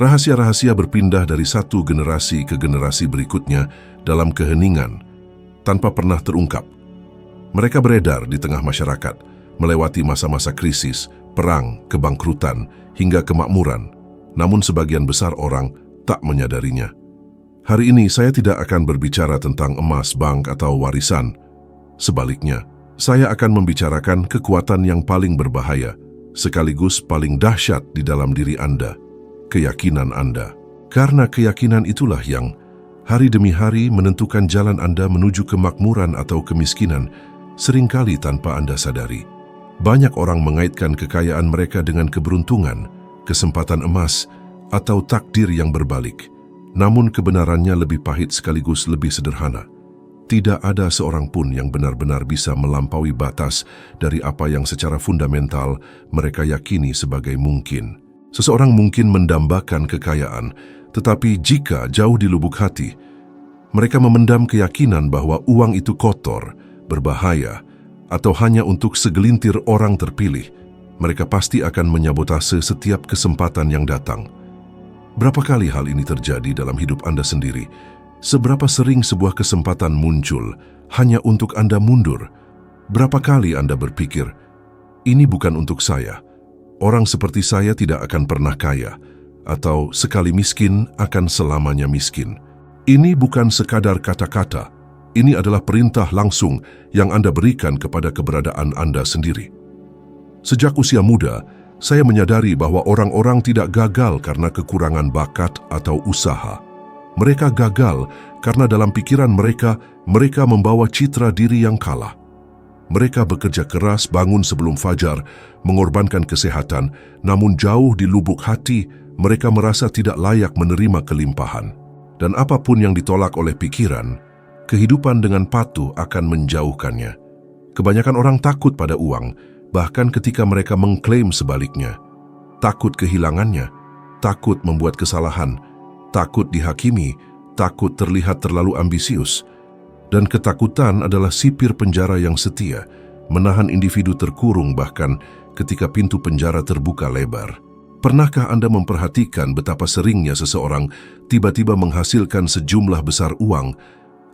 Rahasia-rahasia berpindah dari satu generasi ke generasi berikutnya dalam keheningan, tanpa pernah terungkap. Mereka beredar di tengah masyarakat, melewati masa-masa krisis, perang, kebangkrutan, hingga kemakmuran. Namun sebagian besar orang tak menyadarinya. Hari ini saya tidak akan berbicara tentang emas, bank, atau warisan. Sebaliknya, saya akan membicarakan kekuatan yang paling berbahaya, sekaligus paling dahsyat di dalam diri Anda, keyakinan Anda. Karena keyakinan itulah yang hari demi hari menentukan jalan Anda menuju kemakmuran atau kemiskinan, seringkali tanpa Anda sadari. Banyak orang mengaitkan kekayaan mereka dengan keberuntungan, kesempatan emas, atau takdir yang berbalik. Namun kebenarannya lebih pahit sekaligus lebih sederhana. Tidak ada seorang pun yang benar-benar bisa melampaui batas dari apa yang secara fundamental mereka yakini sebagai mungkin. Seseorang mungkin mendambakan kekayaan, tetapi jika jauh di lubuk hati, mereka memendam keyakinan bahwa uang itu kotor, berbahaya, atau hanya untuk segelintir orang terpilih, mereka pasti akan menyabotase setiap kesempatan yang datang. Berapa kali hal ini terjadi dalam hidup Anda sendiri? Seberapa sering sebuah kesempatan muncul hanya untuk Anda mundur? Berapa kali Anda berpikir, ini bukan untuk saya, orang seperti saya tidak akan pernah kaya, atau sekali miskin akan selamanya miskin. Ini bukan sekadar kata-kata, ini adalah perintah langsung yang Anda berikan kepada keberadaan Anda sendiri. Sejak usia muda, saya menyadari bahwa orang-orang tidak gagal karena kekurangan bakat atau usaha. Mereka gagal karena dalam pikiran mereka membawa citra diri yang kalah. Mereka bekerja keras bangun sebelum fajar, mengorbankan kesehatan, namun jauh di lubuk hati, mereka merasa tidak layak menerima kelimpahan. Dan apapun yang ditolak oleh pikiran, kehidupan dengan patuh akan menjauhkannya. Kebanyakan orang takut pada uang, bahkan ketika mereka mengklaim sebaliknya. Takut kehilangannya, takut membuat kesalahan, takut dihakimi, takut terlihat terlalu ambisius. Dan ketakutan adalah sipir penjara yang setia, menahan individu terkurung bahkan ketika pintu penjara terbuka lebar. Pernahkah Anda memperhatikan betapa seringnya seseorang tiba-tiba menghasilkan sejumlah besar uang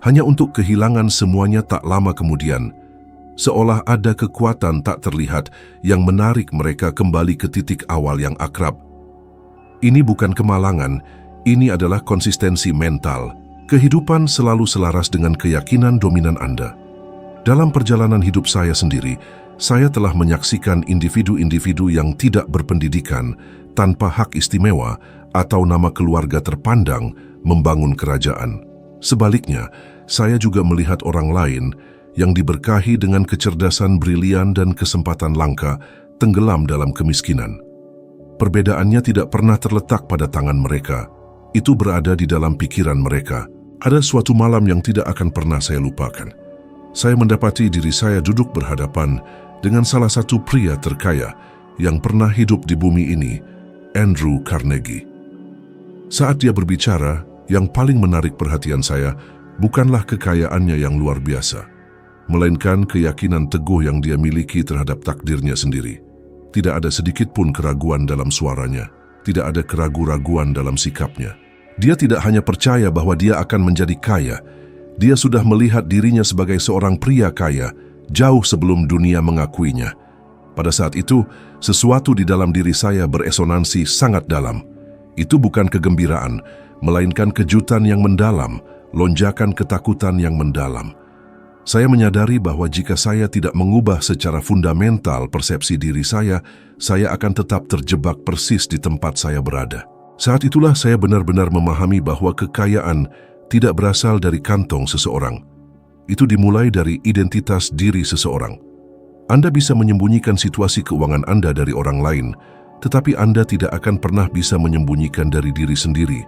hanya untuk kehilangan semuanya tak lama kemudian? Seolah ada kekuatan tak terlihat yang menarik mereka kembali ke titik awal yang akrab. Ini bukan kemalangan, ini adalah konsistensi mental. Kehidupan selalu selaras dengan keyakinan dominan Anda. Dalam perjalanan hidup saya sendiri, saya telah menyaksikan individu-individu yang tidak berpendidikan, tanpa hak istimewa atau nama keluarga terpandang membangun kerajaan. Sebaliknya, saya juga melihat orang lain yang diberkahi dengan kecerdasan brilian dan kesempatan langka tenggelam dalam kemiskinan. Perbedaannya tidak pernah terletak pada tangan mereka, itu berada di dalam pikiran mereka. Ada suatu malam yang tidak akan pernah saya lupakan. Saya mendapati diri saya duduk berhadapan dengan salah satu pria terkaya yang pernah hidup di bumi ini, Andrew Carnegie. Saat dia berbicara, yang paling menarik perhatian saya bukanlah kekayaannya yang luar biasa, melainkan keyakinan teguh yang dia miliki terhadap takdirnya sendiri. Tidak ada sedikit pun keraguan dalam suaranya, tidak ada keraguan-raguan dalam sikapnya. Dia tidak hanya percaya bahwa dia akan menjadi kaya, dia sudah melihat dirinya sebagai seorang pria kaya jauh sebelum dunia mengakuinya. Pada saat itu, sesuatu di dalam diri saya beresonansi sangat dalam. Itu bukan kegembiraan, melainkan kejutan yang mendalam, lonjakan ketakutan yang mendalam. Saya menyadari bahwa jika saya tidak mengubah secara fundamental persepsi diri saya akan tetap terjebak persis di tempat saya berada. Saat itulah saya benar-benar memahami bahwa kekayaan tidak berasal dari kantong seseorang. Itu dimulai dari identitas diri seseorang. Anda bisa menyembunyikan situasi keuangan Anda dari orang lain, tetapi Anda tidak akan pernah bisa menyembunyikan dari diri sendiri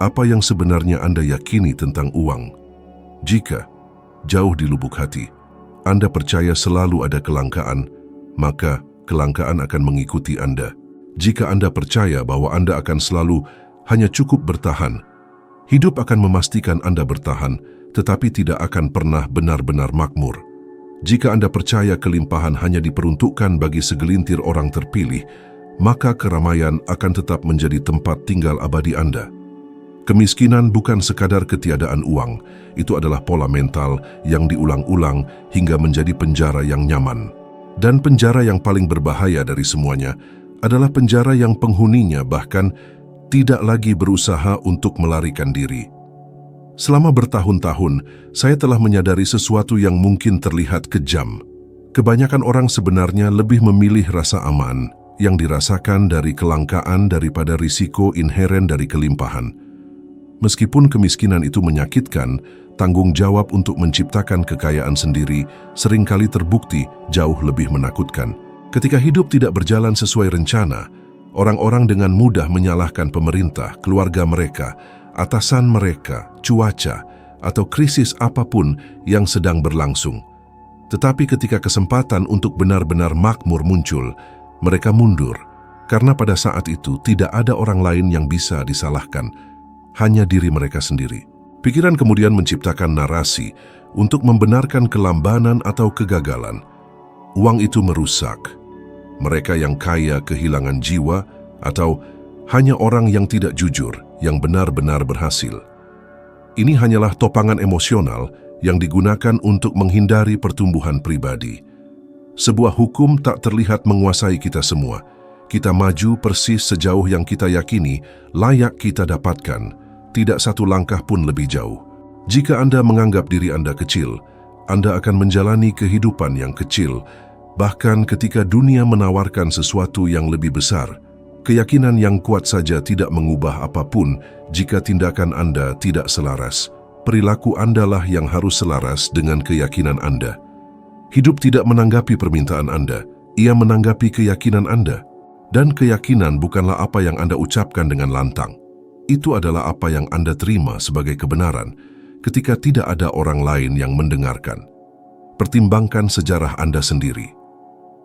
apa yang sebenarnya Anda yakini tentang uang. Jika jauh di lubuk hati Anda percaya selalu ada kelangkaan, maka kelangkaan akan mengikuti Anda. Jika Anda percaya bahwa Anda akan selalu hanya cukup bertahan, hidup akan memastikan Anda bertahan, tetapi tidak akan pernah benar-benar makmur. Jika Anda percaya kelimpahan hanya diperuntukkan bagi segelintir orang terpilih, maka keramaian akan tetap menjadi tempat tinggal abadi Anda. Kemiskinan bukan sekadar ketiadaan uang, itu adalah pola mental yang diulang-ulang hingga menjadi penjara yang nyaman. Dan penjara yang paling berbahaya dari semuanya adalah penjara yang penghuninya bahkan tidak lagi berusaha untuk melarikan diri. Selama bertahun-tahun, saya telah menyadari sesuatu yang mungkin terlihat kejam. Kebanyakan orang sebenarnya lebih memilih rasa aman yang dirasakan dari kelangkaan daripada risiko inheren dari kelimpahan. Meskipun kemiskinan itu menyakitkan, tanggung jawab untuk menciptakan kekayaan sendiri seringkali terbukti jauh lebih menakutkan. Ketika hidup tidak berjalan sesuai rencana, orang-orang dengan mudah menyalahkan pemerintah, keluarga mereka, atasan mereka, cuaca, atau krisis apapun yang sedang berlangsung. Tetapi ketika kesempatan untuk benar-benar makmur muncul, mereka mundur, karena pada saat itu tidak ada orang lain yang bisa disalahkan, hanya diri mereka sendiri. Pikiran kemudian menciptakan narasi untuk membenarkan kelambanan atau kegagalan. Uang itu merusak. Mereka yang kaya kehilangan jiwa, atau hanya orang yang tidak jujur yang benar-benar berhasil. Ini hanyalah topangan emosional yang digunakan untuk menghindari pertumbuhan pribadi. Sebuah hukum tak terlihat menguasai kita semua. Kita maju persis sejauh yang kita yakini layak kita dapatkan, tidak satu langkah pun lebih jauh. Jika Anda menganggap diri Anda kecil, Anda akan menjalani kehidupan yang kecil, bahkan ketika dunia menawarkan sesuatu yang lebih besar. Keyakinan yang kuat saja tidak mengubah apapun jika tindakan Anda tidak selaras. Perilaku Anda lah yang harus selaras dengan keyakinan Anda. Hidup tidak menanggapi permintaan Anda, ia menanggapi keyakinan Anda. Dan keyakinan bukanlah apa yang Anda ucapkan dengan lantang. Itu adalah apa yang Anda terima sebagai kebenaran ketika tidak ada orang lain yang mendengarkan. Pertimbangkan sejarah Anda sendiri.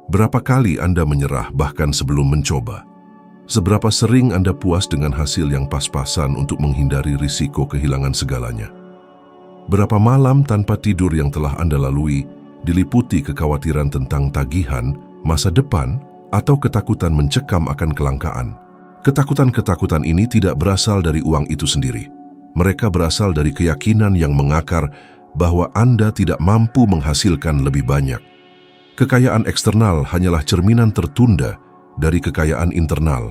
Berapa kali Anda menyerah bahkan sebelum mencoba? Seberapa sering Anda puas dengan hasil yang pas-pasan untuk menghindari risiko kehilangan segalanya? Berapa malam tanpa tidur yang telah Anda lalui diliputi kekhawatiran tentang tagihan, masa depan, atau ketakutan mencekam akan kelangkaan? Ketakutan-ketakutan ini tidak berasal dari uang itu sendiri. Mereka berasal dari keyakinan yang mengakar bahwa Anda tidak mampu menghasilkan lebih banyak. Kekayaan eksternal hanyalah cerminan tertunda dari kekayaan internal.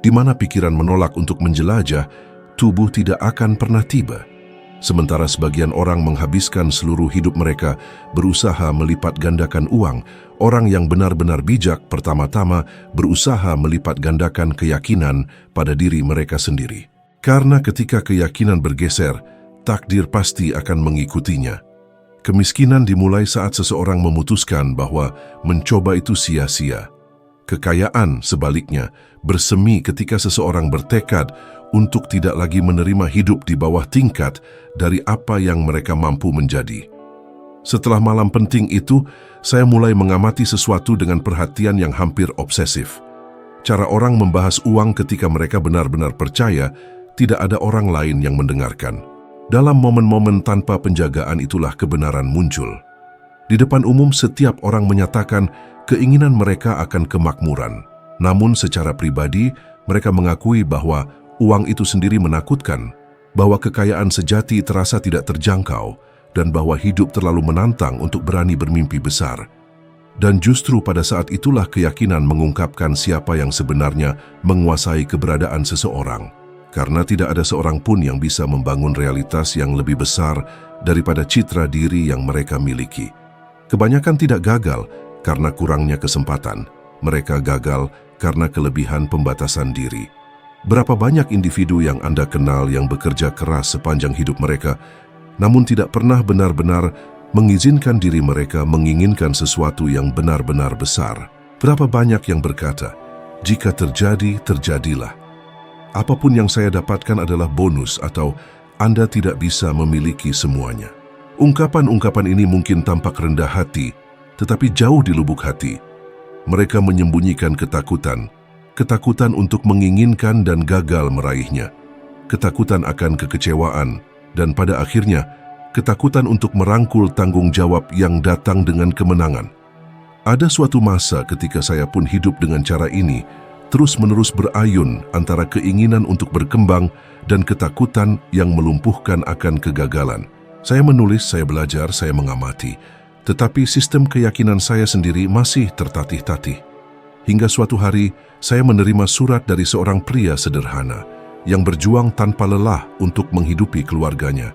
Di mana pikiran menolak untuk menjelajah, tubuh tidak akan pernah tiba. Sementara sebagian orang menghabiskan seluruh hidup mereka berusaha melipat gandakan uang, orang yang benar-benar bijak pertama-tama berusaha melipat gandakan keyakinan pada diri mereka sendiri. Karena ketika keyakinan bergeser, takdir pasti akan mengikutinya. Kemiskinan dimulai saat seseorang memutuskan bahwa mencoba itu sia-sia. Kekayaan, sebaliknya, bersemi ketika seseorang bertekad untuk tidak lagi menerima hidup di bawah tingkat dari apa yang mereka mampu menjadi. Setelah malam penting itu, saya mulai mengamati sesuatu dengan perhatian yang hampir obsesif. Cara orang membahas uang ketika mereka benar-benar percaya tidak ada orang lain yang mendengarkan. Dalam momen-momen tanpa penjagaan itulah kebenaran muncul. Di depan umum setiap orang menyatakan keinginan mereka akan kemakmuran. Namun secara pribadi, mereka mengakui bahwa uang itu sendiri menakutkan, bahwa kekayaan sejati terasa tidak terjangkau, dan bahwa hidup terlalu menantang untuk berani bermimpi besar. Dan justru pada saat itulah keyakinan mengungkapkan siapa yang sebenarnya menguasai keberadaan seseorang. Karena tidak ada seorang pun yang bisa membangun realitas yang lebih besar daripada citra diri yang mereka miliki. Kebanyakan tidak gagal karena kurangnya kesempatan. Mereka gagal karena kelebihan pembatasan diri. Berapa banyak individu yang Anda kenal yang bekerja keras sepanjang hidup mereka, namun tidak pernah benar-benar mengizinkan diri mereka menginginkan sesuatu yang benar-benar besar. Berapa banyak yang berkata, jika terjadi, terjadilah. Apapun yang saya dapatkan adalah bonus atau Anda tidak bisa memiliki semuanya. Ungkapan-ungkapan ini mungkin tampak rendah hati, tetapi jauh di lubuk hati. Mereka menyembunyikan ketakutan, ketakutan untuk menginginkan dan gagal meraihnya, ketakutan akan kekecewaan, dan pada akhirnya, ketakutan untuk merangkul tanggung jawab yang datang dengan kemenangan. Ada suatu masa ketika saya pun hidup dengan cara ini, terus-menerus berayun antara keinginan untuk berkembang dan ketakutan yang melumpuhkan akan kegagalan. Saya menulis, saya belajar, saya mengamati, tetapi sistem keyakinan saya sendiri masih tertatih-tatih. Hingga suatu hari, saya menerima surat dari seorang pria sederhana yang berjuang tanpa lelah untuk menghidupi keluarganya.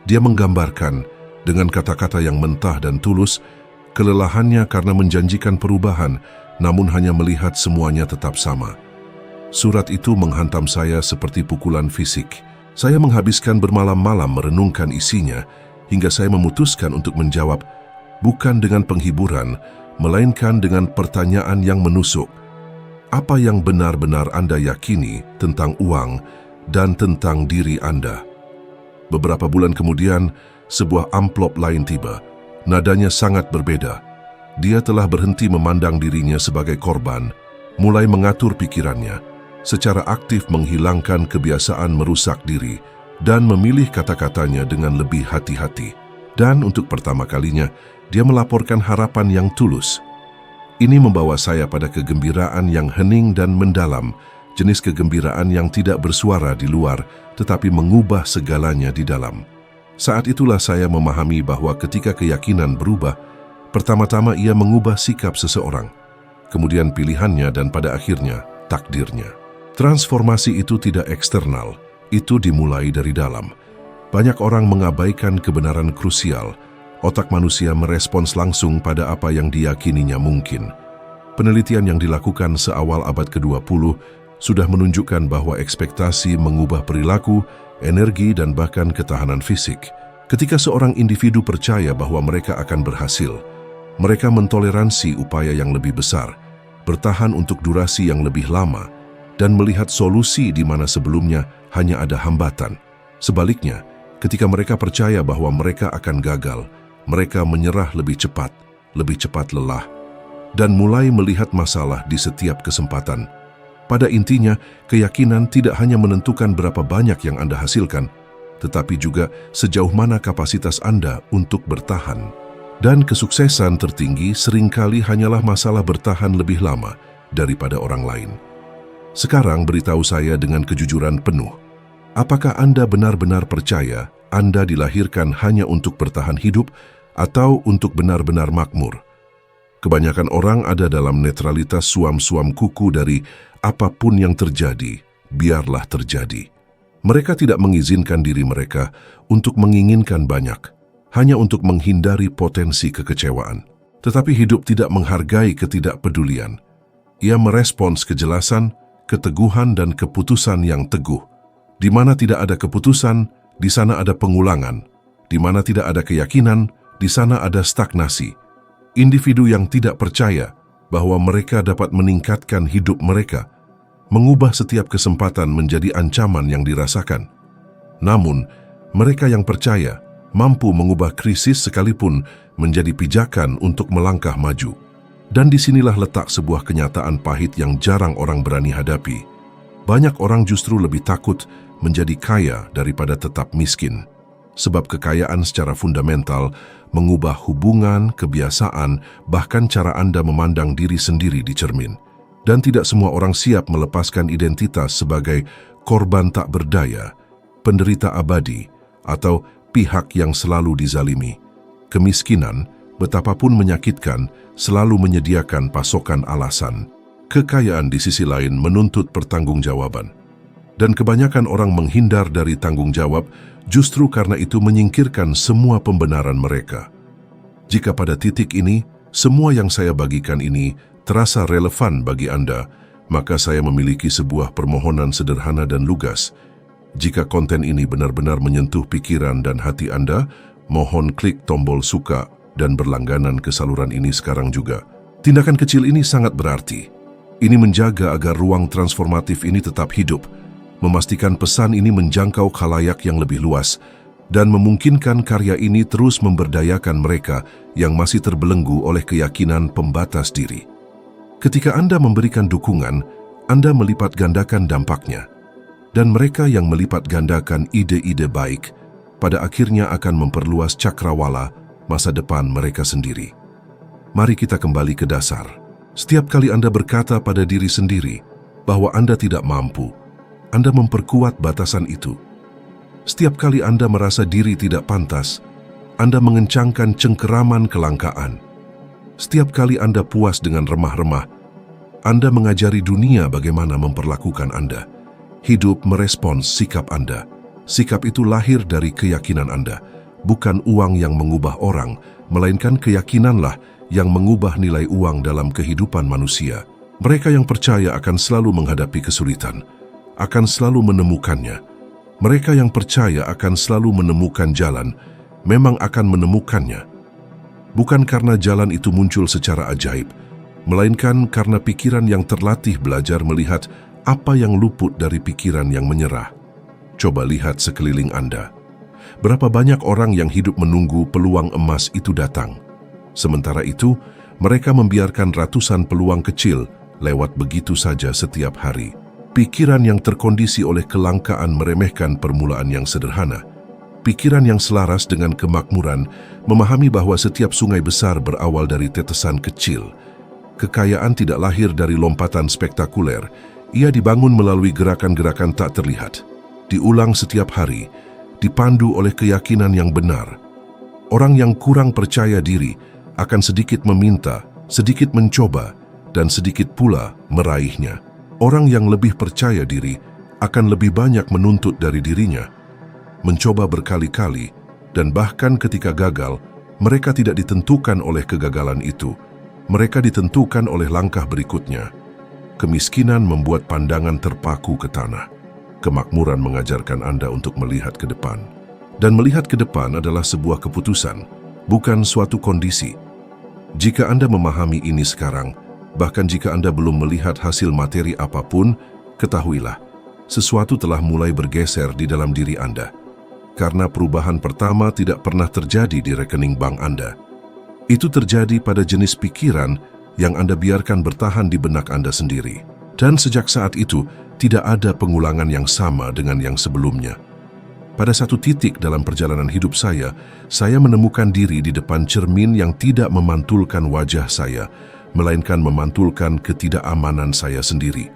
Dia menggambarkan dengan kata-kata yang mentah dan tulus kelelahannya karena menjanjikan perubahan, namun hanya melihat semuanya tetap sama. Surat itu menghantam saya seperti pukulan fisik. Saya menghabiskan bermalam-malam merenungkan isinya hingga saya memutuskan untuk menjawab, bukan dengan penghiburan, melainkan dengan pertanyaan yang menusuk. Apa yang benar-benar Anda yakini tentang uang dan tentang diri Anda? Beberapa bulan kemudian, sebuah amplop lain tiba. Nadanya sangat berbeda. Dia telah berhenti memandang dirinya sebagai korban, mulai mengatur pikirannya, secara aktif menghilangkan kebiasaan merusak diri, dan memilih kata-katanya dengan lebih hati-hati. Dan untuk pertama kalinya, dia melaporkan harapan yang tulus. Ini membawa saya pada kegembiraan yang hening dan mendalam, jenis kegembiraan yang tidak bersuara di luar, tetapi mengubah segalanya di dalam. Saat itulah saya memahami bahwa ketika keyakinan berubah, pertama-tama ia mengubah sikap seseorang, kemudian pilihannya dan pada akhirnya takdirnya. Transformasi itu tidak eksternal, itu dimulai dari dalam. Banyak orang mengabaikan kebenaran krusial. Otak manusia merespons langsung pada apa yang diyakininya mungkin. Penelitian yang dilakukan seawal abad ke-20 sudah menunjukkan bahwa ekspektasi mengubah perilaku, energi, dan bahkan ketahanan fisik. Ketika seorang individu percaya bahwa mereka akan berhasil, mereka mentoleransi upaya yang lebih besar, bertahan untuk durasi yang lebih lama, dan melihat solusi di mana sebelumnya hanya ada hambatan. Sebaliknya, ketika mereka percaya bahwa mereka akan gagal, mereka menyerah lebih cepat lelah, dan mulai melihat masalah di setiap kesempatan. Pada intinya, keyakinan tidak hanya menentukan berapa banyak yang Anda hasilkan, tetapi juga sejauh mana kapasitas Anda untuk bertahan. Dan kesuksesan tertinggi seringkali hanyalah masalah bertahan lebih lama daripada orang lain. Sekarang beritahu saya dengan kejujuran penuh, apakah Anda benar-benar percaya Anda dilahirkan hanya untuk bertahan hidup atau untuk benar-benar makmur? Kebanyakan orang ada dalam netralitas suam-suam kuku dari apapun yang terjadi, biarlah terjadi. Mereka tidak mengizinkan diri mereka untuk menginginkan banyak, hanya untuk menghindari potensi kekecewaan. Tetapi hidup tidak menghargai ketidakpedulian. Ia merespons kejelasan, keteguhan, dan keputusan yang teguh. Di mana tidak ada keputusan, di sana ada pengulangan. Di mana tidak ada keyakinan, di sana ada stagnasi. Individu yang tidak percaya bahwa mereka dapat meningkatkan hidup mereka, mengubah setiap kesempatan menjadi ancaman yang dirasakan. Namun, mereka yang percaya mampu mengubah krisis sekalipun menjadi pijakan untuk melangkah maju. Dan disinilah letak sebuah kenyataan pahit yang jarang orang berani hadapi. Banyak orang justru lebih takut menjadi kaya daripada tetap miskin. Sebab kekayaan secara fundamental mengubah hubungan, kebiasaan, bahkan cara Anda memandang diri sendiri di cermin. Dan tidak semua orang siap melepaskan identitas sebagai korban tak berdaya, penderita abadi, atau pihak yang selalu dizalimi. Kemiskinan, betapapun menyakitkan, selalu menyediakan pasokan alasan. Kekayaan di sisi lain menuntut pertanggungjawaban. Dan kebanyakan orang menghindar dari tanggung jawab justru karena itu menyingkirkan semua pembenaran mereka. Jika pada titik ini, semua yang saya bagikan ini terasa relevan bagi Anda, maka saya memiliki sebuah permohonan sederhana dan lugas. Jika konten ini benar-benar menyentuh pikiran dan hati Anda, mohon klik tombol suka dan berlangganan ke saluran ini sekarang juga. Tindakan kecil ini sangat berarti. Ini menjaga agar ruang transformatif ini tetap hidup, memastikan pesan ini menjangkau khalayak yang lebih luas, dan memungkinkan karya ini terus memberdayakan mereka yang masih terbelenggu oleh keyakinan pembatas diri. Ketika Anda memberikan dukungan, Anda melipat gandakan dampaknya. Dan mereka yang melipat gandakan ide-ide baik, pada akhirnya akan memperluas cakrawala masa depan mereka sendiri. Mari kita kembali ke dasar. Setiap kali Anda berkata pada diri sendiri, bahwa Anda tidak mampu, Anda memperkuat batasan itu. Setiap kali Anda merasa diri tidak pantas, Anda mengencangkan cengkeraman kelangkaan. Setiap kali Anda puas dengan remah-remah, Anda mengajari dunia bagaimana memperlakukan Anda. Hidup merespons sikap Anda. Sikap itu lahir dari keyakinan Anda. Bukan uang yang mengubah orang, melainkan keyakinanlah yang mengubah nilai uang dalam kehidupan manusia. Mereka yang percaya akan selalu menghadapi kesulitan, akan selalu menemukannya. Mereka yang percaya akan selalu menemukan jalan, memang akan menemukannya. Bukan karena jalan itu muncul secara ajaib, melainkan karena pikiran yang terlatih belajar melihat apa yang luput dari pikiran yang menyerah. Coba lihat sekeliling Anda. Berapa banyak orang yang hidup menunggu peluang emas itu datang. Sementara itu, mereka membiarkan ratusan peluang kecil lewat begitu saja setiap hari. Pikiran yang terkondisi oleh kelangkaan meremehkan permulaan yang sederhana. Pikiran yang selaras dengan kemakmuran memahami bahwa setiap sungai besar berawal dari tetesan kecil. Kekayaan tidak lahir dari lompatan spektakuler, ia dibangun melalui gerakan-gerakan tak terlihat. Diulang setiap hari, dipandu oleh keyakinan yang benar. Orang yang kurang percaya diri akan sedikit meminta, sedikit mencoba, dan sedikit pula meraihnya. Orang yang lebih percaya diri akan lebih banyak menuntut dari dirinya, mencoba berkali-kali, dan bahkan ketika gagal, mereka tidak ditentukan oleh kegagalan itu. Mereka ditentukan oleh langkah berikutnya. Kemiskinan membuat pandangan terpaku ke tanah. Kemakmuran mengajarkan Anda untuk melihat ke depan. Dan melihat ke depan adalah sebuah keputusan, bukan suatu kondisi. Jika Anda memahami ini sekarang, bahkan jika Anda belum melihat hasil materi apapun, ketahuilah, sesuatu telah mulai bergeser di dalam diri Anda. Karena perubahan pertama tidak pernah terjadi di rekening bank Anda. Itu terjadi pada jenis pikiran yang Anda biarkan bertahan di benak Anda sendiri. Dan sejak saat itu, tidak ada pengulangan yang sama dengan yang sebelumnya. Pada satu titik dalam perjalanan hidup saya menemukan diri di depan cermin yang tidak memantulkan wajah saya, melainkan memantulkan ketidakamanan saya sendiri.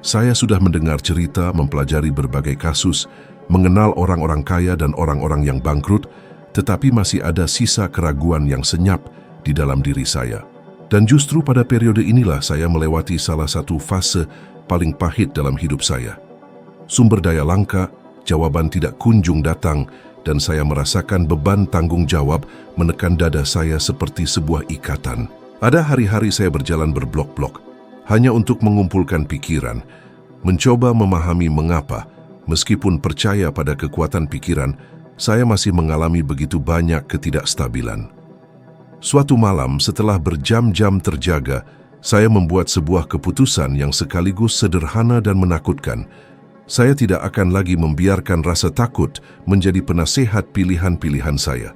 Saya sudah mendengar cerita, mempelajari berbagai kasus, mengenal orang-orang kaya dan orang-orang yang bangkrut, tetapi masih ada sisa keraguan yang senyap di dalam diri saya. Dan justru pada periode inilah saya melewati salah satu fase paling pahit dalam hidup saya. Sumber daya langka, jawaban tidak kunjung datang, dan saya merasakan beban tanggung jawab menekan dada saya seperti sebuah ikatan. Ada hari-hari saya berjalan berblok-blok, hanya untuk mengumpulkan pikiran, mencoba memahami mengapa, meskipun percaya pada kekuatan pikiran, saya masih mengalami begitu banyak ketidakstabilan. Suatu malam setelah berjam-jam terjaga, saya membuat sebuah keputusan yang sekaligus sederhana dan menakutkan. Saya tidak akan lagi membiarkan rasa takut menjadi penasehat pilihan-pilihan saya.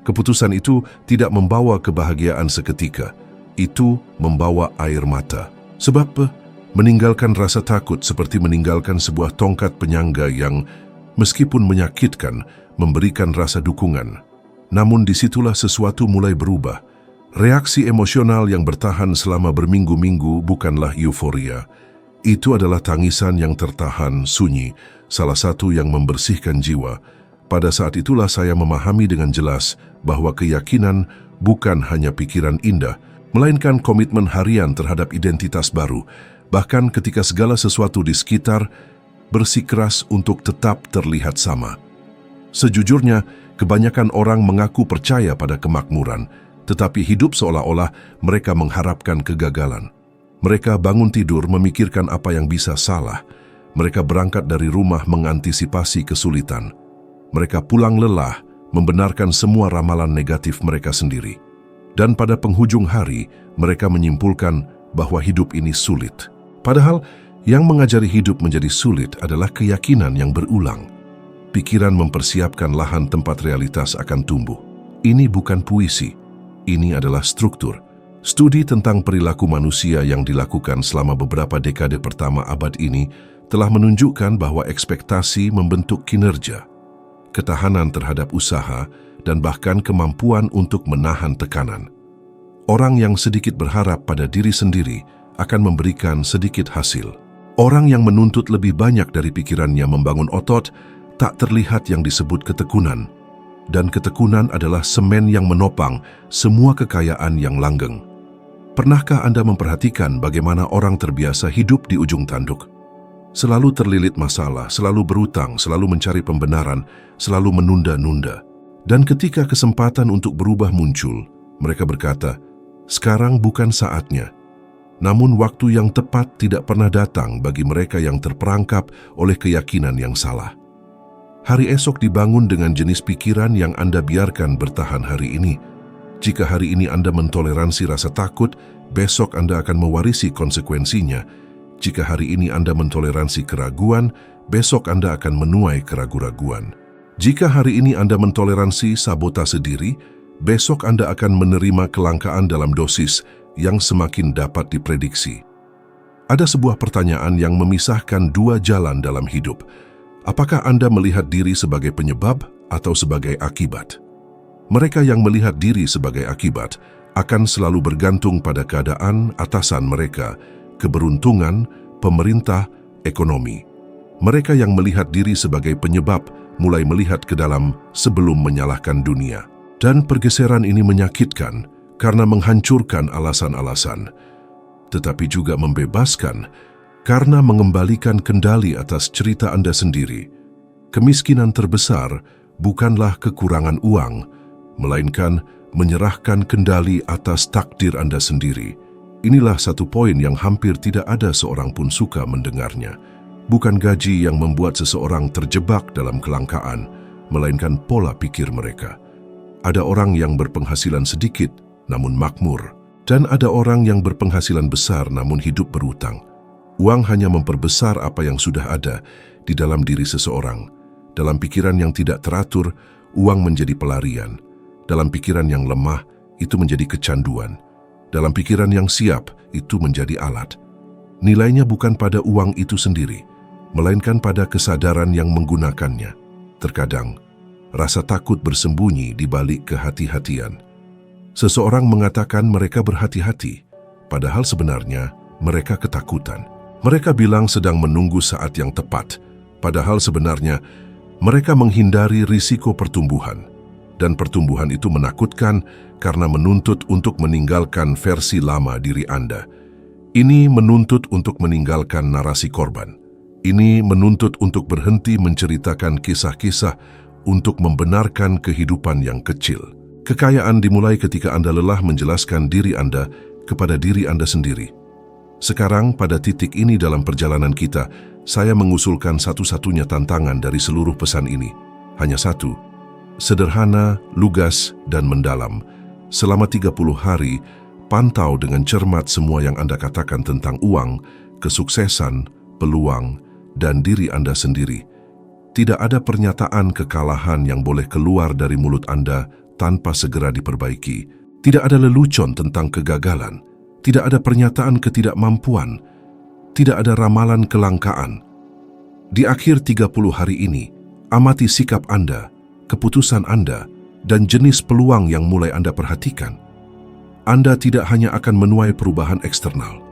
Keputusan itu tidak membawa kebahagiaan seketika. Itu membawa air mata. Sebab meninggalkan rasa takut seperti meninggalkan sebuah tongkat penyangga yang, meskipun menyakitkan, memberikan rasa dukungan. Namun disitulah sesuatu mulai berubah. Reaksi emosional yang bertahan selama berminggu-minggu bukanlah euforia. Itu adalah tangisan yang tertahan, sunyi, salah satu yang membersihkan jiwa. Pada saat itulah saya memahami dengan jelas bahwa keyakinan bukan hanya pikiran indah, melainkan komitmen harian terhadap identitas baru. Bahkan ketika segala sesuatu di sekitar bersikeras untuk tetap terlihat sama. Sejujurnya, kebanyakan orang mengaku percaya pada kemakmuran, tetapi hidup seolah-olah mereka mengharapkan kegagalan. Mereka bangun tidur memikirkan apa yang bisa salah. Mereka berangkat dari rumah mengantisipasi kesulitan. Mereka pulang lelah, membenarkan semua ramalan negatif mereka sendiri. Dan pada penghujung hari, mereka menyimpulkan bahwa hidup ini sulit. Padahal, yang mengajari hidup menjadi sulit adalah keyakinan yang berulang. Pikiran mempersiapkan lahan tempat realitas akan tumbuh. Ini bukan puisi, ini adalah struktur. Studi tentang perilaku manusia yang dilakukan selama beberapa dekade pertama abad ini telah menunjukkan bahwa ekspektasi membentuk kinerja, ketahanan terhadap usaha, dan bahkan kemampuan untuk menahan tekanan. Orang yang sedikit berharap pada diri sendiri akan memberikan sedikit hasil. Orang yang menuntut lebih banyak dari pikirannya membangun otot, tak terlihat yang disebut ketekunan. Dan ketekunan adalah semen yang menopang semua kekayaan yang langgeng. Pernahkah Anda memperhatikan bagaimana orang terbiasa hidup di ujung tanduk? Selalu terlilit masalah, selalu berutang, selalu mencari pembenaran, selalu menunda-nunda. Dan ketika kesempatan untuk berubah muncul, mereka berkata, "Sekarang bukan saatnya." Namun waktu yang tepat tidak pernah datang bagi mereka yang terperangkap oleh keyakinan yang salah. Hari esok dibangun dengan jenis pikiran yang Anda biarkan bertahan hari ini. Jika hari ini Anda mentoleransi rasa takut, besok Anda akan mewarisi konsekuensinya. Jika hari ini Anda mentoleransi keraguan, besok Anda akan menuai keraguan-raguan. Jika hari ini Anda mentoleransi sabotase diri, besok Anda akan menerima kelangkaan dalam dosis yang semakin dapat diprediksi. Ada sebuah pertanyaan yang memisahkan dua jalan dalam hidup. Apakah Anda melihat diri sebagai penyebab atau sebagai akibat? Mereka yang melihat diri sebagai akibat akan selalu bergantung pada keadaan atasan mereka, keberuntungan, pemerintah, ekonomi. Mereka yang melihat diri sebagai penyebab mulai melihat ke dalam sebelum menyalahkan dunia. Dan pergeseran ini menyakitkan karena menghancurkan alasan-alasan, tetapi juga membebaskan karena mengembalikan kendali atas cerita Anda sendiri. Kemiskinan terbesar bukanlah kekurangan uang, melainkan menyerahkan kendali atas takdir Anda sendiri. Inilah satu poin yang hampir tidak ada seorang pun suka mendengarnya. Bukan gaji yang membuat seseorang terjebak dalam kelangkaan, melainkan pola pikir mereka. Ada orang yang berpenghasilan sedikit, namun makmur. Dan ada orang yang berpenghasilan besar namun hidup berutang. Uang hanya memperbesar apa yang sudah ada di dalam diri seseorang. Dalam pikiran yang tidak teratur, uang menjadi pelarian. Dalam pikiran yang lemah, itu menjadi kecanduan. Dalam pikiran yang siap, itu menjadi alat. Nilainya bukan pada uang itu sendiri, melainkan pada kesadaran yang menggunakannya. Terkadang, rasa takut bersembunyi di balik kehati-hatian. Seseorang mengatakan mereka berhati-hati, padahal sebenarnya mereka ketakutan. Mereka bilang sedang menunggu saat yang tepat, padahal sebenarnya mereka menghindari risiko pertumbuhan. Dan pertumbuhan itu menakutkan karena menuntut untuk meninggalkan versi lama diri Anda. Ini menuntut untuk meninggalkan narasi korban. Ini menuntut untuk berhenti menceritakan kisah-kisah untuk membenarkan kehidupan yang kecil. Kekayaan dimulai ketika Anda lelah menjelaskan diri Anda kepada diri Anda sendiri. Sekarang, pada titik ini dalam perjalanan kita, saya mengusulkan satu-satunya tantangan dari seluruh pesan ini. Hanya satu, sederhana, lugas, dan mendalam. Selama 30 hari, pantau dengan cermat semua yang Anda katakan tentang uang, kesuksesan, peluang, dan diri Anda sendiri. Tidak ada pernyataan kekalahan yang boleh keluar dari mulut Anda tanpa segera diperbaiki. Tidak ada lelucon tentang kegagalan. Tidak ada pernyataan ketidakmampuan. Tidak ada ramalan kelangkaan. Di akhir 30 hari ini, amati sikap Anda, keputusan Anda, dan jenis peluang yang mulai Anda perhatikan. Anda tidak hanya akan menuai perubahan eksternal.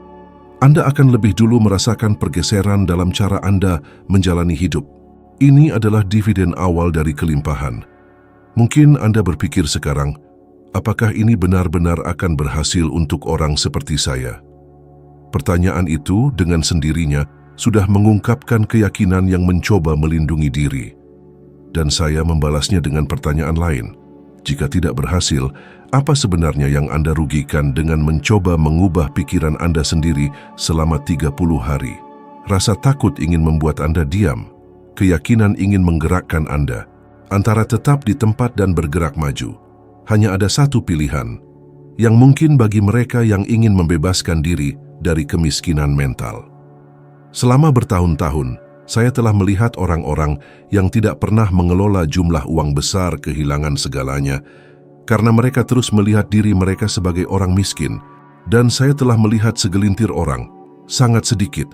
Anda akan lebih dulu merasakan pergeseran dalam cara Anda menjalani hidup. Ini adalah dividen awal dari kelimpahan. Mungkin Anda berpikir sekarang, apakah ini benar-benar akan berhasil untuk orang seperti saya? Pertanyaan itu dengan sendirinya sudah mengungkapkan keyakinan yang mencoba melindungi diri. Dan saya membalasnya dengan pertanyaan lain. Jika tidak berhasil, apa sebenarnya yang Anda rugikan dengan mencoba mengubah pikiran Anda sendiri selama 30 hari? Rasa takut ingin membuat Anda diam. Keyakinan ingin menggerakkan Anda. Antara tetap di tempat dan bergerak maju, hanya ada satu pilihan, yang mungkin bagi mereka yang ingin membebaskan diri dari kemiskinan mental. Selama bertahun-tahun, saya telah melihat orang-orang yang tidak pernah mengelola jumlah uang besar kehilangan segalanya, karena mereka terus melihat diri mereka sebagai orang miskin, dan saya telah melihat segelintir orang, sangat sedikit,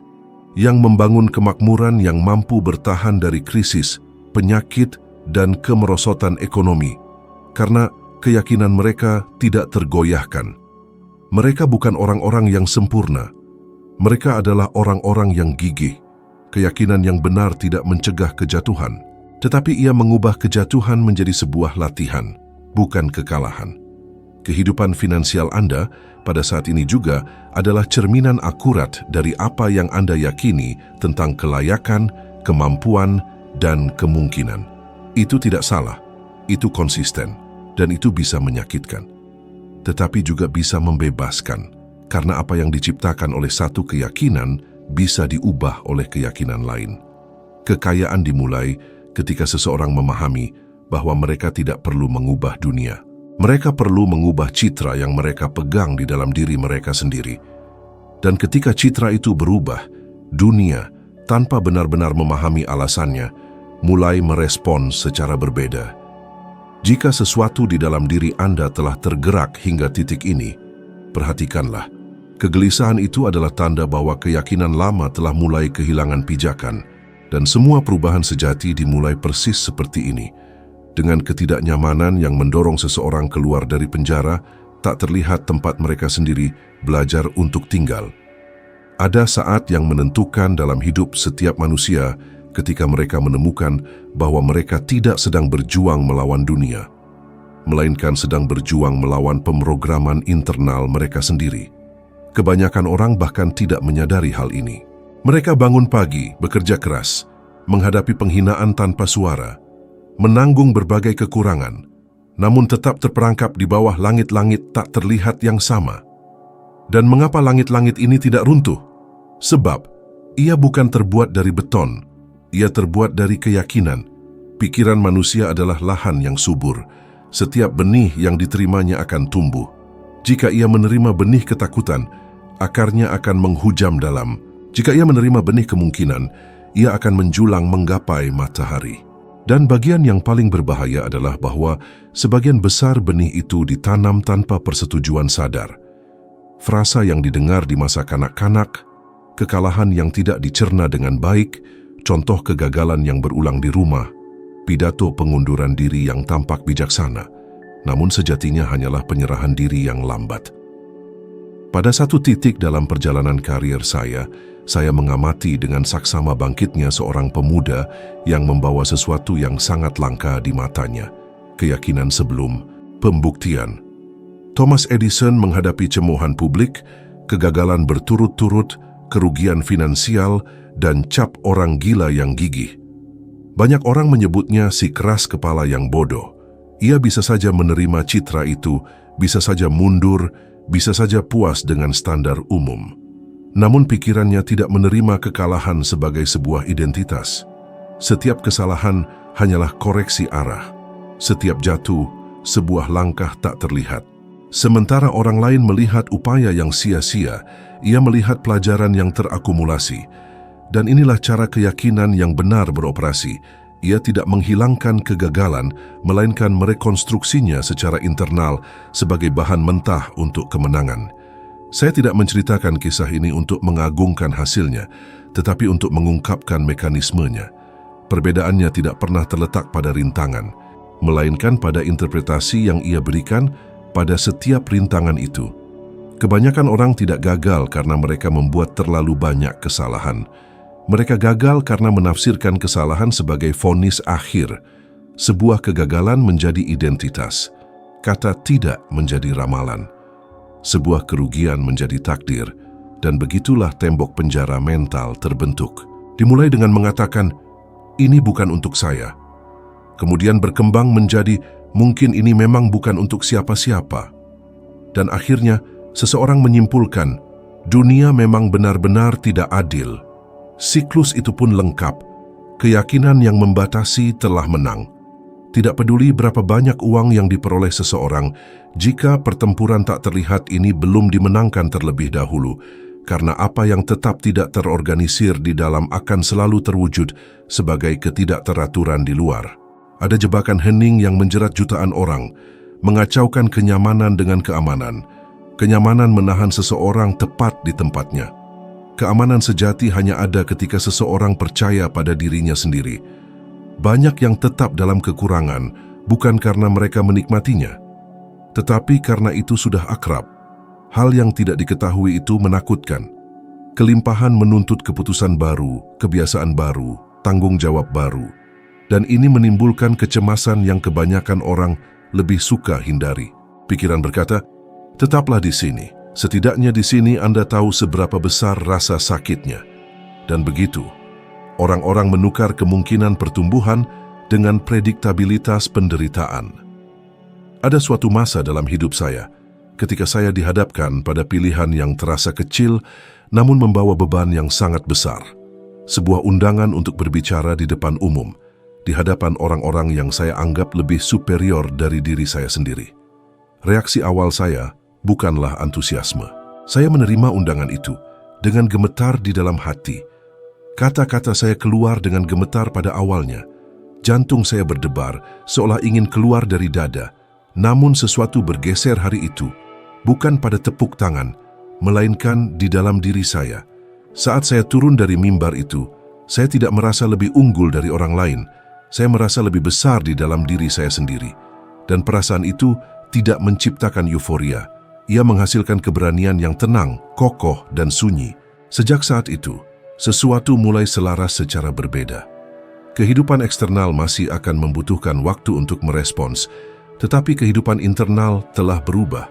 yang membangun kemakmuran yang mampu bertahan dari krisis, penyakit, dan kemerosotan ekonomi, karena keyakinan mereka tidak tergoyahkan. Mereka bukan orang-orang yang sempurna. Mereka adalah orang-orang yang gigih. Keyakinan yang benar tidak mencegah kejatuhan, tetapi ia mengubah kejatuhan menjadi sebuah latihan, bukan kekalahan. Kehidupan finansial Anda pada saat ini juga adalah cerminan akurat dari apa yang Anda yakini tentang kelayakan, kemampuan, dan kemungkinan. Itu tidak salah, itu konsisten, dan itu bisa menyakitkan. Tetapi juga bisa membebaskan, karena apa yang diciptakan oleh satu keyakinan bisa diubah oleh keyakinan lain. Kekayaan dimulai ketika seseorang memahami bahwa mereka tidak perlu mengubah dunia. Mereka perlu mengubah citra yang mereka pegang di dalam diri mereka sendiri. Dan ketika citra itu berubah, dunia, tanpa benar-benar memahami alasannya, mulai merespons secara berbeda. Jika sesuatu di dalam diri Anda telah tergerak hingga titik ini, perhatikanlah, kegelisahan itu adalah tanda bahwa keyakinan lama telah mulai kehilangan pijakan, dan semua perubahan sejati dimulai persis seperti ini. Dengan ketidaknyamanan yang mendorong seseorang keluar dari penjara, tak terlihat tempat mereka sendiri belajar untuk tinggal. Ada saat yang menentukan dalam hidup setiap manusia ketika mereka menemukan bahwa mereka tidak sedang berjuang melawan dunia, melainkan sedang berjuang melawan pemrograman internal mereka sendiri. Kebanyakan orang bahkan tidak menyadari hal ini. Mereka bangun pagi, bekerja keras, menghadapi penghinaan tanpa suara, menanggung berbagai kekurangan, namun tetap terperangkap di bawah langit-langit tak terlihat yang sama. Dan mengapa langit-langit ini tidak runtuh? Sebab ia bukan terbuat dari beton, ia terbuat dari keyakinan. Pikiran manusia adalah lahan yang subur. Setiap benih yang diterimanya akan tumbuh. Jika ia menerima benih ketakutan, akarnya akan menghujam dalam. Jika ia menerima benih kemungkinan, ia akan menjulang menggapai matahari. Dan bagian yang paling berbahaya adalah bahwa sebagian besar benih itu ditanam tanpa persetujuan sadar. Frasa yang didengar di masa kanak-kanak, kekalahan yang tidak dicerna dengan baik, contoh kegagalan yang berulang di rumah, pidato pengunduran diri yang tampak bijaksana, namun sejatinya hanyalah penyerahan diri yang lambat. Pada satu titik dalam perjalanan karier saya mengamati dengan saksama bangkitnya seorang pemuda yang membawa sesuatu yang sangat langka di matanya, keyakinan sebelum pembuktian. Thomas Edison menghadapi cemoohan publik, kegagalan berturut-turut, kerugian finansial, dan cap orang gila yang gigih. Banyak orang menyebutnya si keras kepala yang bodoh. Ia bisa saja menerima citra itu, bisa saja mundur, bisa saja puas dengan standar umum. Namun pikirannya tidak menerima kekalahan sebagai sebuah identitas. Setiap kesalahan hanyalah koreksi arah. Setiap jatuh, sebuah langkah tak terlihat. Sementara orang lain melihat upaya yang sia-sia, ia melihat pelajaran yang terakumulasi. Dan inilah cara keyakinan yang benar beroperasi. Ia tidak menghilangkan kegagalan, melainkan merekonstruksinya secara internal sebagai bahan mentah untuk kemenangan. Saya tidak menceritakan kisah ini untuk mengagungkan hasilnya, tetapi untuk mengungkapkan mekanismenya. Perbedaannya tidak pernah terletak pada rintangan, melainkan pada interpretasi yang ia berikan pada setiap rintangan itu. Kebanyakan orang tidak gagal karena mereka membuat terlalu banyak kesalahan. Mereka gagal karena menafsirkan kesalahan sebagai vonis akhir. Sebuah kegagalan menjadi identitas. Kata tidak menjadi ramalan. Sebuah kerugian menjadi takdir, dan begitulah tembok penjara mental terbentuk. Dimulai dengan mengatakan, ini bukan untuk saya. Kemudian berkembang menjadi, mungkin ini memang bukan untuk siapa-siapa. Dan akhirnya, seseorang menyimpulkan, dunia memang benar-benar tidak adil. Siklus itu pun lengkap. Keyakinan yang membatasi telah menang. Tidak peduli berapa banyak uang yang diperoleh seseorang, jika pertempuran tak terlihat ini belum dimenangkan terlebih dahulu, karena apa yang tetap tidak terorganisir di dalam akan selalu terwujud sebagai ketidakteraturan di luar. Ada jebakan hening yang menjerat jutaan orang, mengacaukan kenyamanan dengan keamanan. Kenyamanan menahan seseorang tepat di tempatnya. Keamanan sejati hanya ada ketika seseorang percaya pada dirinya sendiri. Banyak yang tetap dalam kekurangan bukan karena mereka menikmatinya, tetapi karena itu sudah akrab. Hal yang tidak diketahui itu menakutkan. Kelimpahan menuntut keputusan baru, kebiasaan baru, tanggung jawab baru. Dan ini menimbulkan kecemasan yang kebanyakan orang lebih suka hindari. Pikiran berkata, tetaplah di sini. Setidaknya di sini Anda tahu seberapa besar rasa sakitnya. Dan begitu, orang-orang menukar kemungkinan pertumbuhan dengan prediktabilitas penderitaan. Ada suatu masa dalam hidup saya, ketika saya dihadapkan pada pilihan yang terasa kecil, namun membawa beban yang sangat besar. Sebuah undangan untuk berbicara di depan umum, di hadapan orang-orang yang saya anggap lebih superior dari diri saya sendiri. Reaksi awal saya bukanlah antusiasme. Saya menerima undangan itu dengan gemetar di dalam hati. Kata-kata saya keluar dengan gemetar pada awalnya. Jantung saya berdebar seolah ingin keluar dari dada. Namun sesuatu bergeser hari itu, bukan pada tepuk tangan, melainkan di dalam diri saya. Saat saya turun dari mimbar itu, saya tidak merasa lebih unggul dari orang lain. Saya merasa lebih besar di dalam diri saya sendiri. Dan perasaan itu tidak menciptakan euforia. Ia menghasilkan keberanian yang tenang, kokoh, dan sunyi. Sejak saat itu, sesuatu mulai selaras secara berbeda. Kehidupan eksternal masih akan membutuhkan waktu untuk merespons, tetapi kehidupan internal telah berubah.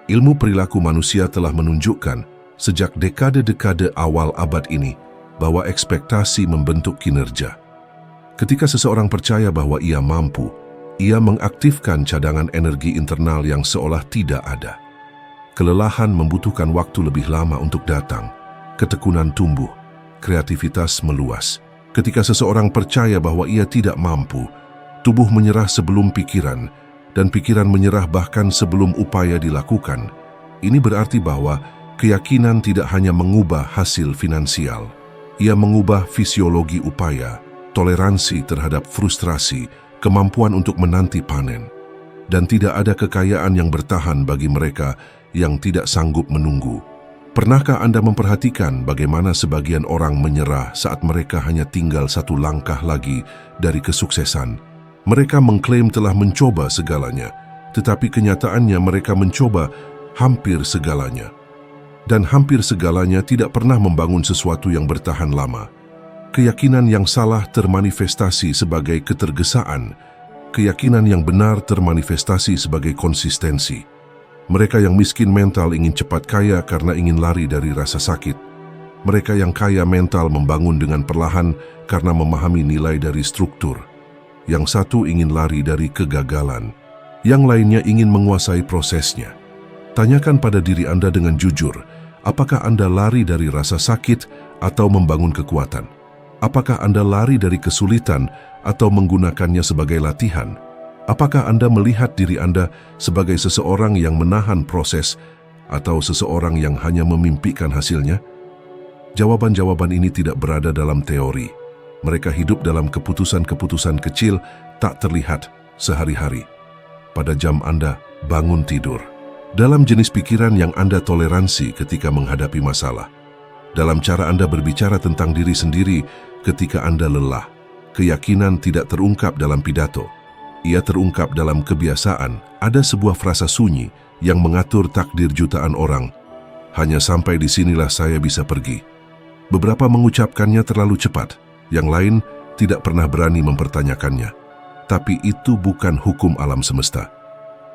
Ilmu perilaku manusia telah menunjukkan sejak dekade-dekade awal abad ini bahwa ekspektasi membentuk kinerja. Ketika seseorang percaya bahwa ia mampu, ia mengaktifkan cadangan energi internal yang seolah tidak ada. Kelelahan membutuhkan waktu lebih lama untuk datang, ketekunan tumbuh, kreativitas meluas. Ketika seseorang percaya bahwa ia tidak mampu, tubuh menyerah sebelum pikiran, dan pikiran menyerah bahkan sebelum upaya dilakukan. Ini berarti bahwa keyakinan tidak hanya mengubah hasil finansial, ia mengubah fisiologi upaya, toleransi terhadap frustrasi, kemampuan untuk menanti panen. Dan tidak ada kekayaan yang bertahan bagi mereka yang tidak sanggup menunggu. Pernahkah Anda memperhatikan bagaimana sebagian orang menyerah saat mereka hanya tinggal satu langkah lagi dari kesuksesan? Mereka mengklaim telah mencoba segalanya, tetapi kenyataannya mereka mencoba hampir segalanya. Dan hampir segalanya tidak pernah membangun sesuatu yang bertahan lama. Keyakinan yang salah termanifestasi sebagai ketergesaan. Keyakinan yang benar termanifestasi sebagai konsistensi. Mereka yang miskin mental ingin cepat kaya karena ingin lari dari rasa sakit. Mereka yang kaya mental membangun dengan perlahan karena memahami nilai dari struktur. Yang satu ingin lari dari kegagalan, yang lainnya ingin menguasai prosesnya. Tanyakan pada diri Anda dengan jujur, apakah Anda lari dari rasa sakit atau membangun kekuatan? Apakah Anda lari dari kesulitan atau menggunakannya sebagai latihan? Apakah Anda melihat diri Anda sebagai seseorang yang menahan proses atau seseorang yang hanya memimpikan hasilnya? Jawaban-jawaban ini tidak berada dalam teori. Mereka hidup dalam keputusan-keputusan kecil tak terlihat sehari-hari. Pada jam Anda bangun tidur. Dalam jenis pikiran yang Anda toleransi ketika menghadapi masalah. Dalam cara Anda berbicara tentang diri sendiri ketika Anda lelah. Keyakinan tidak terungkap dalam pidato. Ia terungkap dalam kebiasaan. Ada sebuah frasa sunyi yang mengatur takdir jutaan orang. Hanya sampai di sinilah saya bisa pergi. Beberapa mengucapkannya terlalu cepat. Yang lain tidak pernah berani mempertanyakannya. Tapi itu bukan hukum alam semesta.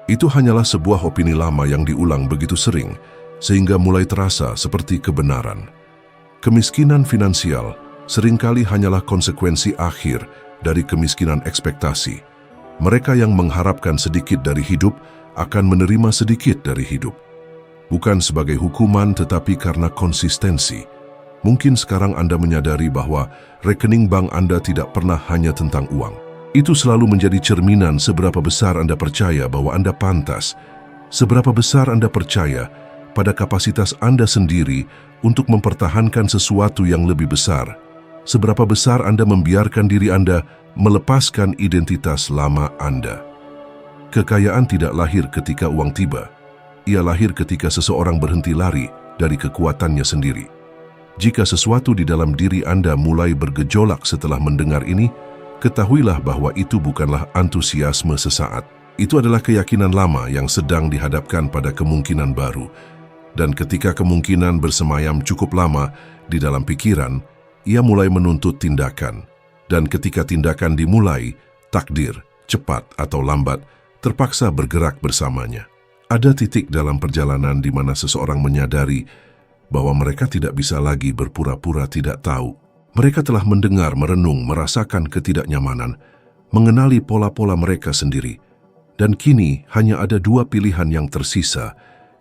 Itu hanyalah sebuah opini lama yang diulang begitu sering, sehingga mulai terasa seperti kebenaran. Kemiskinan finansial seringkali hanyalah konsekuensi akhir dari kemiskinan ekspektasi. Mereka yang mengharapkan sedikit dari hidup akan menerima sedikit dari hidup. Bukan sebagai hukuman tetapi karena konsistensi. Mungkin sekarang Anda menyadari bahwa rekening bank Anda tidak pernah hanya tentang uang. Itu selalu menjadi cerminan seberapa besar Anda percaya bahwa Anda pantas, seberapa besar Anda percaya pada kapasitas Anda sendiri untuk mempertahankan sesuatu yang lebih besar, seberapa besar Anda membiarkan diri Anda melepaskan identitas lama Anda. Kekayaan tidak lahir ketika uang tiba. Ia lahir ketika seseorang berhenti lari dari kekuatannya sendiri. Jika sesuatu di dalam diri Anda mulai bergejolak setelah mendengar ini, ketahuilah bahwa itu bukanlah antusiasme sesaat. Itu adalah keyakinan lama yang sedang dihadapkan pada kemungkinan baru. Dan ketika kemungkinan bersemayam cukup lama di dalam pikiran, ia mulai menuntut tindakan. Dan ketika tindakan dimulai, takdir, cepat atau lambat, terpaksa bergerak bersamanya. Ada titik dalam perjalanan di mana seseorang menyadari bahwa mereka tidak bisa lagi berpura-pura tidak tahu. Mereka telah mendengar, merenung, merasakan ketidaknyamanan, mengenali pola-pola mereka sendiri. Dan kini hanya ada dua pilihan yang tersisa,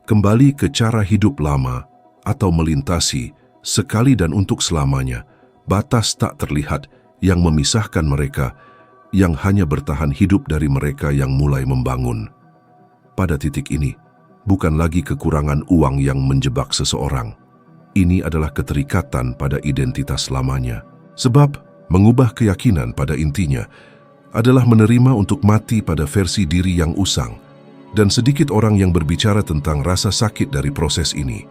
kembali ke cara hidup lama atau melintasi sekali dan untuk selamanya batas tak terlihat yang memisahkan mereka, yang hanya bertahan hidup dari mereka yang mulai membangun. Pada titik ini, bukan lagi kekurangan uang yang menjebak seseorang. Ini adalah keterikatan pada identitas lamanya. Sebab mengubah keyakinan pada intinya adalah menerima untuk mati pada versi diri yang usang. Dan sedikit orang yang berbicara tentang rasa sakit dari proses ini.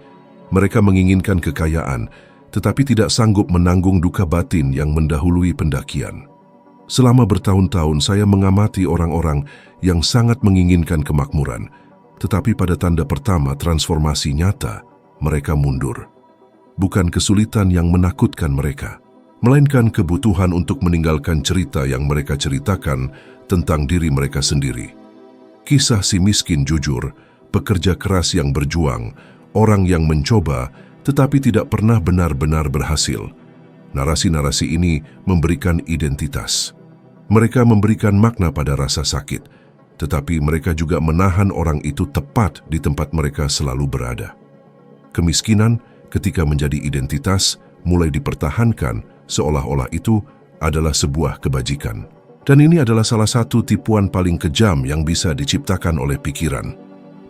Mereka menginginkan kekayaan, tetapi tidak sanggup menanggung duka batin yang mendahului pendakian. Selama bertahun-tahun saya mengamati orang-orang yang sangat menginginkan kemakmuran, tetapi pada tanda pertama transformasi nyata, mereka mundur. Bukan kesulitan yang menakutkan mereka, melainkan kebutuhan untuk meninggalkan cerita yang mereka ceritakan tentang diri mereka sendiri. Kisah si miskin jujur, pekerja keras yang berjuang, orang yang mencoba tetapi tidak pernah benar-benar berhasil. Narasi-narasi ini memberikan identitas. Mereka memberikan makna pada rasa sakit, tetapi mereka juga menahan orang itu tepat di tempat mereka selalu berada. Kemiskinan ketika menjadi identitas mulai dipertahankan seolah-olah itu adalah sebuah kebajikan. Dan ini adalah salah satu tipuan paling kejam yang bisa diciptakan oleh pikiran.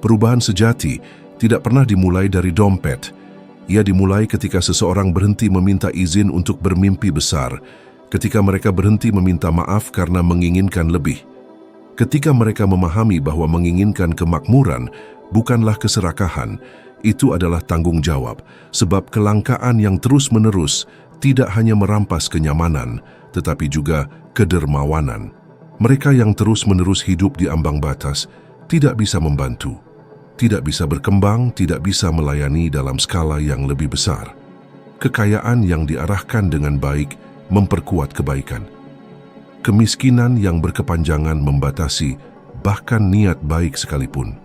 Perubahan sejati tidak pernah dimulai dari dompet. Ia dimulai ketika seseorang berhenti meminta izin untuk bermimpi besar, ketika mereka berhenti meminta maaf karena menginginkan lebih. Ketika mereka memahami bahwa menginginkan kemakmuran bukanlah keserakahan, itu adalah tanggung jawab, sebab kelangkaan yang terus-menerus tidak hanya merampas kenyamanan, tetapi juga kedermawanan. Mereka yang terus-menerus hidup di ambang batas tidak bisa membantu, tidak bisa berkembang, tidak bisa melayani dalam skala yang lebih besar. Kekayaan yang diarahkan dengan baik memperkuat kebaikan. Kemiskinan yang berkepanjangan membatasi bahkan niat baik sekalipun.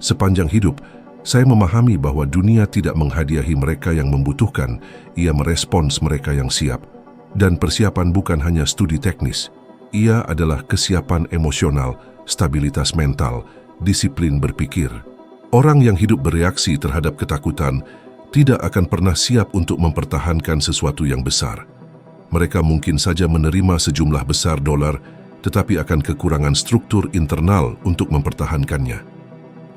Sepanjang hidup, saya memahami bahwa dunia tidak menghadiahi mereka yang membutuhkan, ia merespons mereka yang siap. Dan persiapan bukan hanya studi teknis, ia adalah kesiapan emosional, stabilitas mental, disiplin berpikir. Orang yang hidup bereaksi terhadap ketakutan tidak akan pernah siap untuk mempertahankan sesuatu yang besar. Mereka mungkin saja menerima sejumlah besar dolar, tetapi akan kekurangan struktur internal untuk mempertahankannya.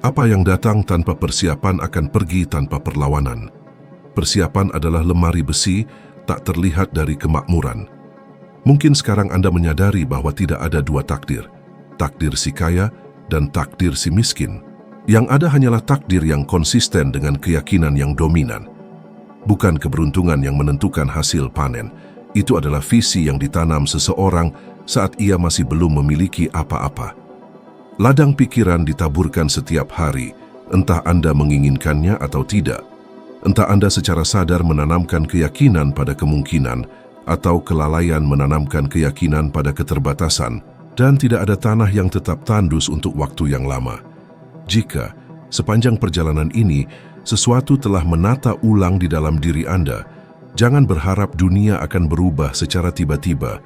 Apa yang datang tanpa persiapan akan pergi tanpa perlawanan. Persiapan adalah lemari besi tak terlihat dari kemakmuran. Mungkin sekarang Anda menyadari bahwa tidak ada dua takdir, takdir si kaya dan takdir si miskin. Yang ada hanyalah takdir yang konsisten dengan keyakinan yang dominan. Bukan keberuntungan yang menentukan hasil panen. Itu adalah visi yang ditanam seseorang saat ia masih belum memiliki apa-apa. Ladang pikiran ditaburkan setiap hari, entah Anda menginginkannya atau tidak. Entah Anda secara sadar menanamkan keyakinan pada kemungkinan atau kelalaian menanamkan keyakinan pada keterbatasan, dan tidak ada tanah yang tetap tandus untuk waktu yang lama. Jika sepanjang perjalanan ini sesuatu telah menata ulang di dalam diri Anda, jangan berharap dunia akan berubah secara tiba-tiba.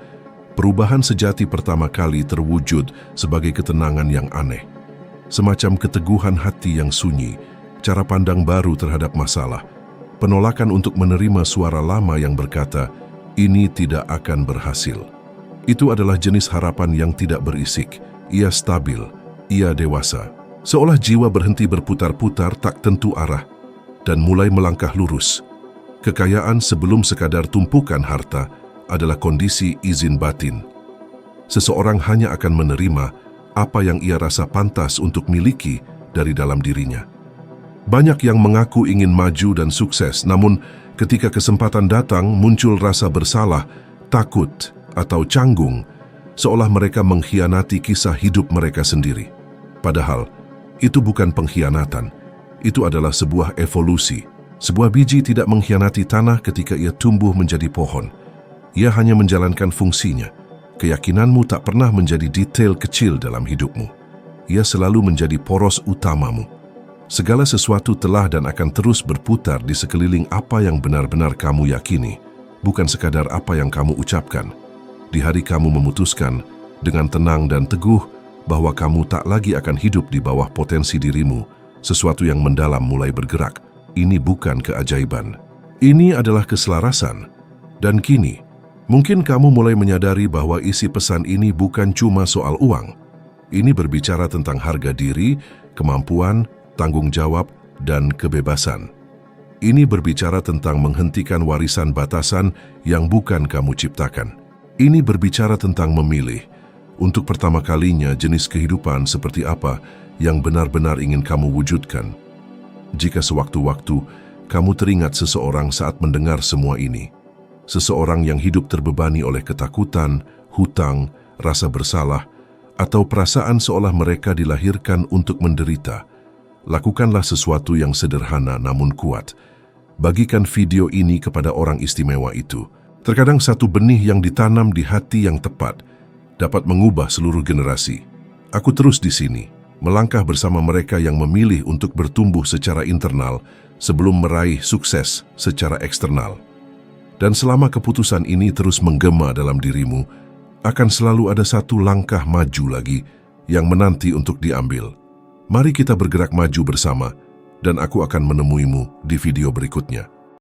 Perubahan sejati pertama kali terwujud sebagai ketenangan yang aneh, semacam keteguhan hati yang sunyi, cara pandang baru terhadap masalah, penolakan untuk menerima suara lama yang berkata, ini tidak akan berhasil. Itu adalah jenis harapan yang tidak berisik, ia stabil, ia dewasa. Seolah jiwa berhenti berputar-putar tak tentu arah dan mulai melangkah lurus. Kekayaan sebelum sekadar tumpukan harta adalah kondisi izin batin. Seseorang hanya akan menerima apa yang ia rasa pantas untuk miliki dari dalam dirinya. Banyak yang mengaku ingin maju dan sukses, namun ketika kesempatan datang muncul rasa bersalah, takut, atau canggung, seolah mereka mengkhianati kisah hidup mereka sendiri. Padahal, itu bukan pengkhianatan, Itu adalah sebuah evolusi. Sebuah biji tidak mengkhianati tanah ketika ia tumbuh menjadi pohon. Ia hanya menjalankan fungsinya. Keyakinanmu tak pernah menjadi detail kecil dalam hidupmu. Ia selalu menjadi poros utamamu. Segala sesuatu telah dan akan terus berputar di sekeliling apa yang benar-benar kamu yakini, bukan sekadar apa yang kamu ucapkan. Di hari kamu memutuskan dengan tenang dan teguh bahwa kamu tak lagi akan hidup di bawah potensi dirimu, sesuatu yang mendalam mulai bergerak. Ini bukan keajaiban. Ini adalah keselarasan. Dan kini, mungkin kamu mulai menyadari bahwa isi pesan ini bukan cuma soal uang. Ini berbicara tentang harga diri, kemampuan, tanggung jawab, dan kebebasan. Ini berbicara tentang menghentikan warisan batasan yang bukan kamu ciptakan. Ini berbicara tentang memilih, untuk pertama kalinya jenis kehidupan seperti apa yang benar-benar ingin kamu wujudkan. Jika sewaktu-waktu kamu teringat seseorang saat mendengar semua ini, seseorang yang hidup terbebani oleh ketakutan, hutang, rasa bersalah, atau perasaan seolah mereka dilahirkan untuk menderita, lakukanlah sesuatu yang sederhana namun kuat. Bagikan video ini kepada orang istimewa itu. Terkadang satu benih yang ditanam di hati yang tepat dapat mengubah seluruh generasi. Aku terus di sini, melangkah bersama mereka yang memilih untuk bertumbuh secara internal sebelum meraih sukses secara eksternal. Dan selama keputusan ini terus menggema dalam dirimu, akan selalu ada satu langkah maju lagi yang menanti untuk diambil. Mari kita bergerak maju bersama, dan aku akan menemuimu di video berikutnya.